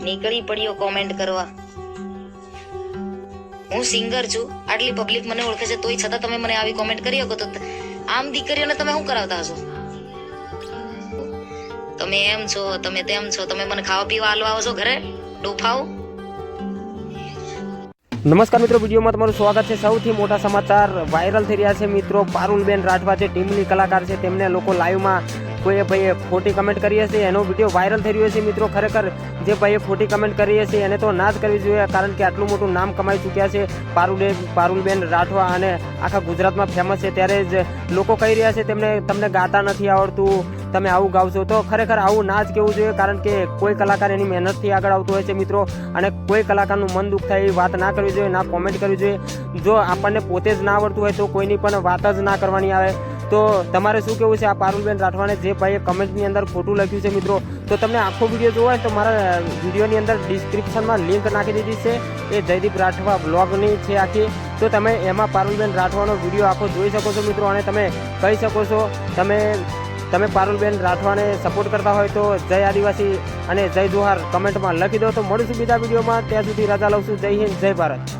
નીકળી પડ્યો કોમેન્ટ કરવા. હું સિંગર છું, આટલી પબ્લિક મને ઓળખે છે, તોય છતાં તમે મને આવી કોમેન્ટ કરી શકો? તો આમ દીકરીઓને તમે શું કરાવતા હશો? તમે એમ છો, તમે તેમ છો, તમે મને ખાવા પીવા હાલવા આવો છો ઘરે ડોફાઓ? નમસ્કાર મિત્રો, વિડીયોમાં તમારું સ્વાગત છે. સૌથી મોટા સમાચાર વાયરલ થઈ રહ્યા છે મિત્રો. પારુલબેન રાઠવા જે ટીમની કલાકાર છે, તેમને લોકો લાઈવમાં કોઈએ ભાઈએ ખોટી કમેન્ટ કરી હશે, એનો વિડીયો વાયરલ થઈ રહ્યો છે મિત્રો. ખરેખર જે ભાઈએ ખોટી કમેન્ટ કરી હશે એને તો ના જ કરવી જોઈએ, કારણ કે આટલું મોટું નામ કમાઈ ચૂક્યા છે પારુલબેન રાઠવા અને આખા ગુજરાતમાં ફેમસ છે. ત્યારે જ લોકો કહી રહ્યા છે તમને ગાતા નથી આવડતું, તમે આવું ગાવશો. તો ખરેખર આવું ના જ કહેવું જોઈએ, કારણ કે કોઈ કલાકાર એની મહેનતથી આગળ આવતું હોય છે મિત્રો, અને કોઈ કલાકારનું મન દુઃખ થાય એવી વાત ના કરવી જોઈએ, ના કોમેન્ટ કરવી જોઈએ. જો આપણને પોતે જ ના આવડતું હોય તો કોઈની પણ વાત જ ના કરવાની આવે. તો તમારે શું કહેવું છે આ પારુલબેન રાઠવાને જે ભાઈએ કમેન્ટની અંદર ખોટું લખ્યું છે મિત્રો? તો તમને આખો વિડીયો જોવો હોય તો મારા વિડીયોની અંદર ડિસ્ક્રિપ્શનમાં લિંક નાખી દીધી છે, એ જયદીપ રાઠવા બ્લોગની છે આખી. તો તમે એમાં પારુલબેન રાઠવાનો વિડીયો આખો જોઈ શકો છો મિત્રો, અને તમે કહી શકો છો તમે પારુલબેન રાઠવાને સપોર્ટ કરતા હોય તો જય આદિવાસી અને જય જોહાર કમેન્ટમાં લખી દો. તો મળીશું બીજા વિડીયોમાં, ત્યાં સુધી રજા લઉં છું. જય હિન્દ, જય ભારત.